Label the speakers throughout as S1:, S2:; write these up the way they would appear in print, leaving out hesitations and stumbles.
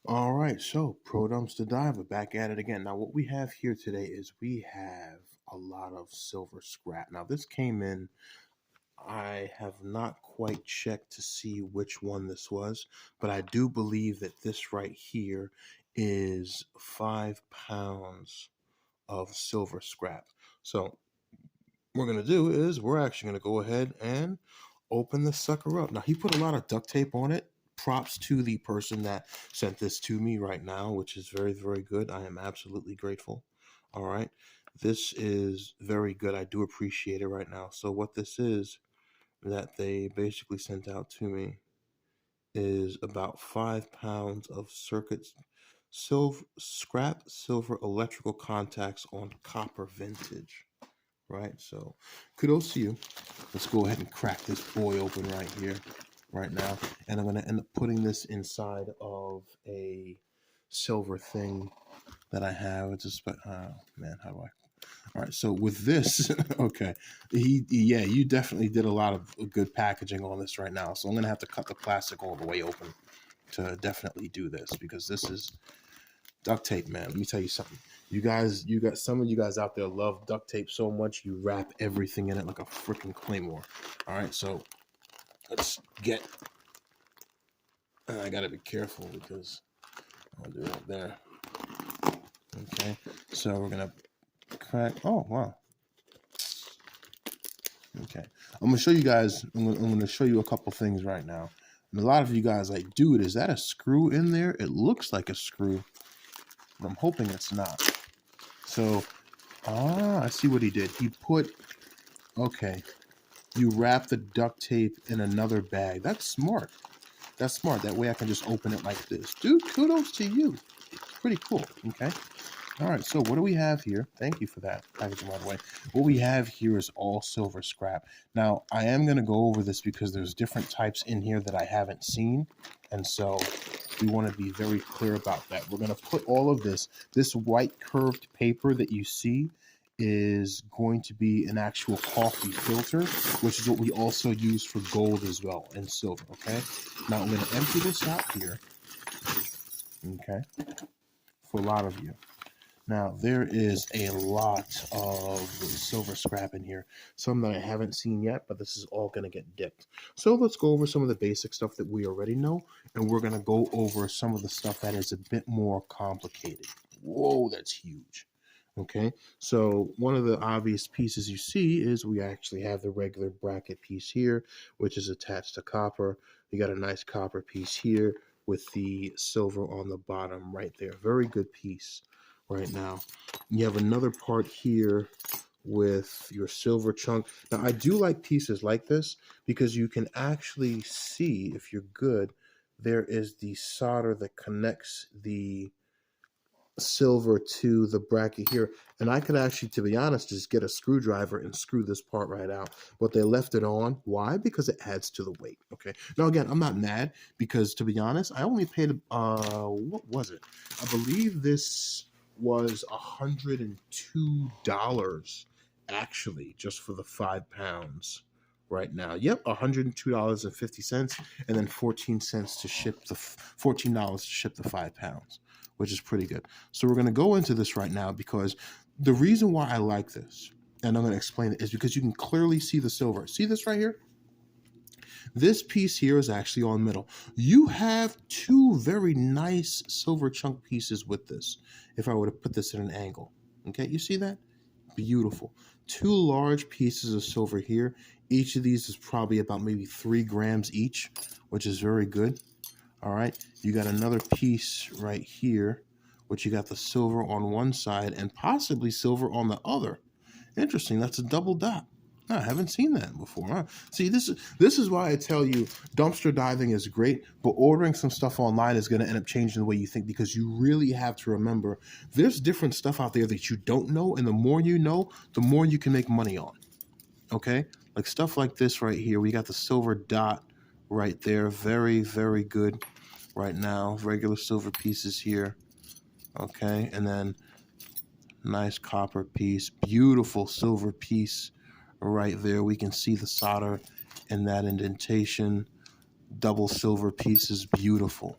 S1: All right, so Pro Dumpster Diver back at it again. Now, what we have here today is we have a lot of silver scrap. Now, this came in. I have not quite checked to see which one this was, but I do believe that this right here is 5 pounds of silver scrap. So, what we're going to do is we're actually going to go ahead and open this sucker up. Now, he put a lot of duct tape on it. Props to the person that sent this to me right now, which is very, very good. I am absolutely grateful. All right. This is very good. I do appreciate it right now. So, what this is that they basically sent out to me is about 5 pounds of circuits, scrap silver electrical contacts on copper vintage. Right. So, kudos to you. Let's go ahead and crack this boy open right here, right now. And I'm going to end up putting this inside of a silver thing that I have. It's a man, how do I? All right, so with this, okay, yeah, you definitely did a lot of good packaging on this right now. So I'm gonna have to cut the plastic all the way open to definitely do this because this is duct tape, man. Let me tell you something. You got some of you guys out there love duct tape so much you wrap everything in it like a freaking claymore. All right, so let's get. I gotta be careful because I'll do it there. Okay, so we're gonna crack. Oh wow. Okay, I'm gonna show you guys. I'm gonna show you a couple things right now. And a lot of you guys like, dude, is that a screw in there? It looks like a screw, but I'm hoping it's not. So, I see what he did. He put, okay, you wrap the duct tape in another bag. That's smart. That's smart. That way I can just open it like this. Dude, kudos to you. Pretty cool. Okay. All right. So what do we have here? Thank you for that packaging, by the way. What we have here is all silver scrap. Now, I am going to go over this because there's different types in here that I haven't seen. And so we want to be very clear about that. We're going to put all of this white curved paper that you see is going to be an actual coffee filter, which is what we also use for gold as well and silver. Okay. Now I'm going to empty this out here. Okay. For a lot of you. Now, there is a lot of silver scrap in here, some that I haven't seen yet, but this is all going to get dipped. So let's go over some of the basic stuff that we already know, and we're going to go over some of the stuff that is a bit more complicated. Whoa, that's huge. Okay, so one of the obvious pieces you see is we actually have the regular bracket piece here, which is attached to copper. You got a nice copper piece here with the silver on the bottom right there. Very good piece right now. You have another part here with your silver chunk. Now, I do like pieces like this because you can actually see, if you're good, there is the solder that connects the silver to the bracket here. And I could actually, to be honest, just get a screwdriver and screw this part right out. But they left it on. Why? Because it adds to the weight. Okay. Now, again, I'm not mad because, to be honest, I only paid, what was it? I believe this was $102 actually, just for the 5 pounds right now. Yep, $102.50, and then 14 cents to ship the $14 to ship the 5 pounds, which is pretty good. So we're going to go into this right now because the reason why I like this, and I'm going to explain it, is because you can clearly see the silver. See this right here? This piece here is actually on metal. You have two very nice silver chunk pieces with this. If I were to put this at an angle, okay, you see that? Beautiful. Two large pieces of silver here. Each of these is probably about maybe 3 grams each, which is very good. All right, you got another piece right here, which you got the silver on one side and possibly silver on the other. Interesting. That's a double dot. I haven't seen that before. Huh? See, this is why I tell you dumpster diving is great, but ordering some stuff online is going to end up changing the way you think because you really have to remember there's different stuff out there that you don't know, and the more you know, the more you can make money on. Okay? Like stuff like this right here. We got the silver dot right there. Very, very good right now. Regular silver pieces here. Okay? And then nice copper piece. Beautiful silver piece right there. We can see the solder in that indentation. Double silver pieces. Beautiful.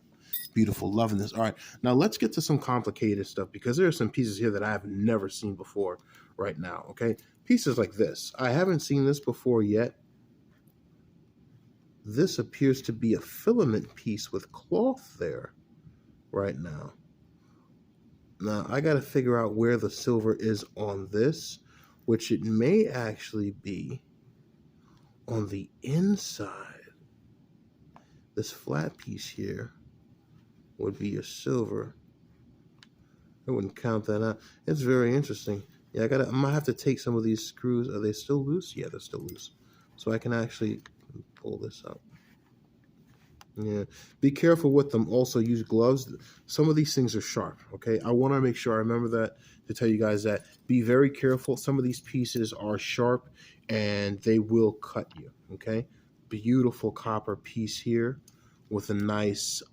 S1: Beautiful. Loving this. All right. Now let's get to some complicated stuff because there are some pieces here that I have never seen before right now. Okay. Pieces like this. I haven't seen this before yet. This appears to be a filament piece with cloth there right now. Now I got to figure out where the silver is on this, which it may actually be on the inside. This flat piece here would be a silver. I wouldn't count that out. It's very interesting. Yeah, I might have to take some of these screws. Are they still loose? Yeah, they're still loose. So I can actually pull this out. Yeah, be careful with them. Also use gloves. Some of these things are sharp, okay? I want to make sure I remember that to tell you guys that. Be very careful. Some of these pieces are sharp and they will cut you, okay? Beautiful copper piece here with a nice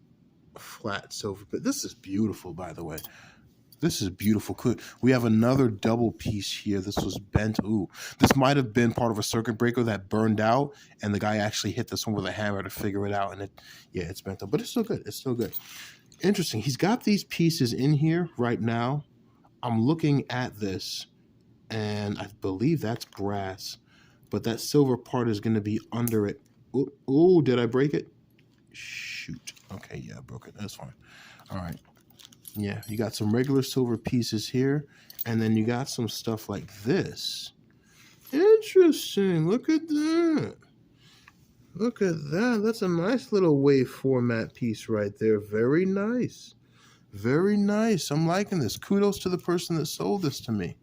S1: flat silver. But this is beautiful, by the way. This is beautiful. We have another double piece here. This was bent. Ooh, this might have been part of a circuit breaker that burned out, and the guy actually hit this one with a hammer to figure it out. And it's bent up, but it's still good. It's still good. Interesting. He's got these pieces in here right now. I'm looking at this, and I believe that's brass, but that silver part is going to be under it. Oh, did I break it? Shoot. Okay, yeah, I broke it. That's fine. All right. Yeah, you got some regular silver pieces here, and then you got some stuff like this. Interesting. Look at that. Look at that. That's a nice little wave format piece right there. Very nice. Very nice. I'm liking this. Kudos to the person that sold this to me.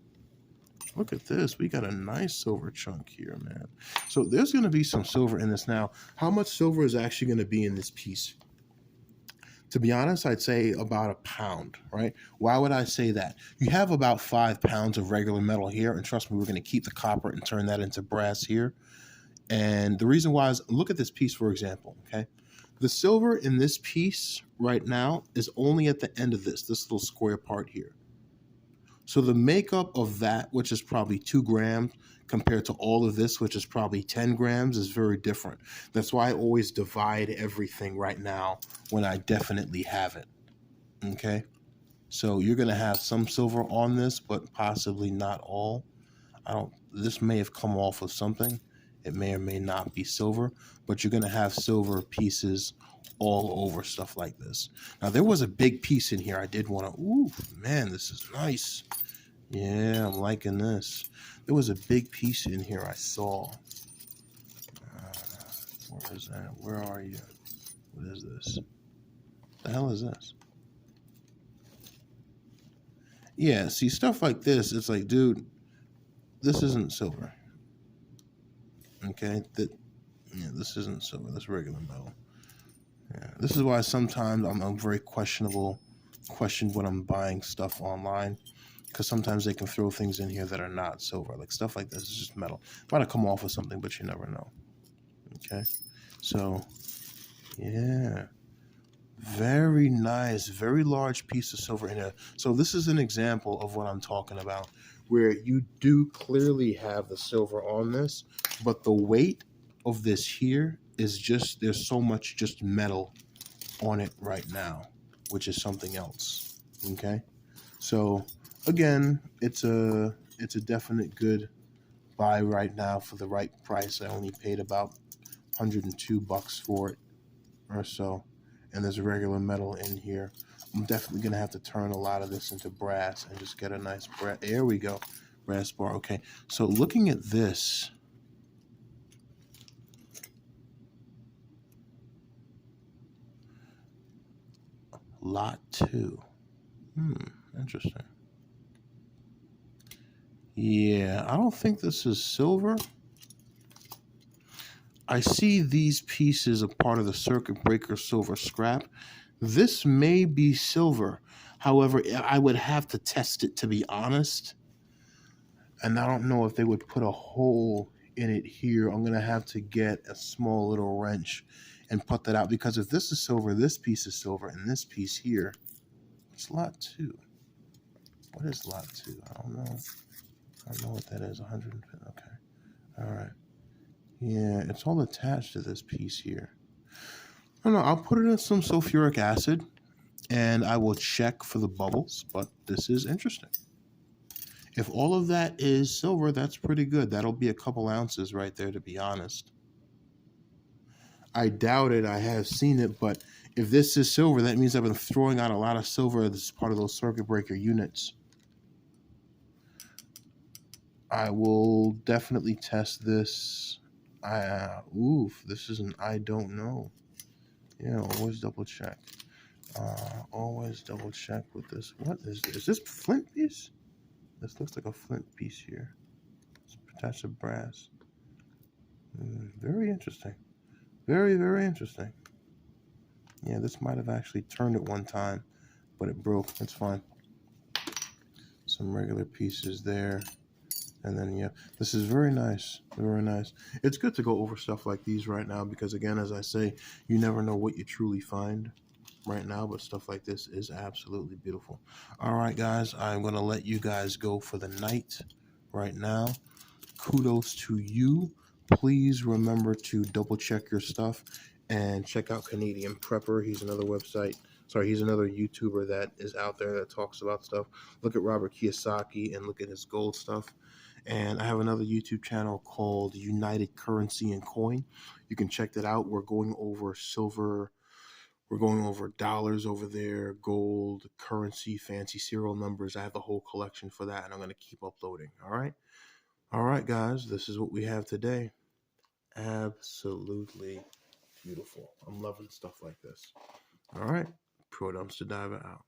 S1: Look at this. We got a nice silver chunk here, man. So there's going to be some silver in this. Now, how much silver is actually going to be in this piece? To be honest, I'd say about a pound, right? Why would I say that? You have about 5 pounds of regular metal here, and trust me, we're going to keep the copper and turn that into brass here. And the reason why is, look at this piece, for example, okay? The silver in this piece right now is only at the end of this little square part here. So the makeup of that, which is probably 2 grams, compared to all of this, which is probably 10 grams, is very different. That's why I always divide everything right now when I definitely have it, okay? So you're going to have some silver on this, but possibly not all. This may have come off of something. It may or may not be silver, but you're going to have silver pieces all over stuff like this. Now, there was a big piece in here. I did want to, ooh, man, this is nice. Yeah, I'm liking this. There was a big piece in here I saw. Where is that? Where are you? What is this? The hell is this? Yeah, see, stuff like this, it's like, dude, this isn't silver. Okay? This isn't silver. This is regular metal. Yeah, this is why sometimes I'm very question when I'm buying stuff online, because sometimes they can throw things in here that are not silver. Like stuff like this is just metal. Might have come off of something, but you never know. Okay, so yeah, very nice, very large piece of silver in here. So this is an example of what I'm talking about, where you do clearly have the silver on this, but the weight of this here is just, there's so much just metal on it right now, which is something else. Okay, so again, it's a definite good buy right now for the right price. I only paid about $102 for it or so, and there's regular metal in here. I'm definitely gonna have to turn a lot of this into brass and just get a nice brass. There we go, brass bar. Okay, so looking at this, lot 2. Interesting. Yeah, I don't think this is silver. I see these pieces are part of the circuit breaker silver scrap. This may be silver. However, I would have to test it, to be honest. And I don't know if they would put a hole in it here. I'm going to have to get a small little wrench and put that out, because if this is silver, this piece is silver, and this piece here, it's lot 2. What is lot 2? I don't know. I don't know what that is. 150. Okay. All right. Yeah, it's all attached to this piece here. I don't know. I'll put it in some sulfuric acid. and I will check for the bubbles, but this is interesting. If all of that is silver, that's pretty good. That'll be a couple ounces right there, to be honest. I doubt it. I have seen it, but if this is silver, that means I've been throwing out a lot of silver. This is part of those circuit breaker units. I will definitely test this. Oof, this is an I don't know. Yeah, always double check. Always double check with this. What is this? Is this flint piece? This looks like a flint piece here. It's attached to brass. Very interesting. Very, very interesting. Yeah, this might have actually turned at one time, but it broke. That's fine. Some regular pieces there. And then, yeah, this is very nice. Very nice. It's good to go over stuff like these right now because, again, as I say, you never know what you truly find right now, but stuff like this is absolutely beautiful. All right, guys, I'm going to let you guys go for the night right now. Kudos to you. Please remember to double check your stuff and check out Canadian Prepper. He's another website. Sorry, he's another YouTuber that is out there that talks about stuff. Look at Robert Kiyosaki and look at his gold stuff. And I have another YouTube channel called United Currency and Coin. You can check that out. We're going over silver. We're going over dollars over there, gold, currency, fancy serial numbers. I have the whole collection for that, and I'm going to keep uploading. All right? All right, guys. This is what we have today. Absolutely beautiful. I'm loving stuff like this. All right. Pro Dumpster Diver out.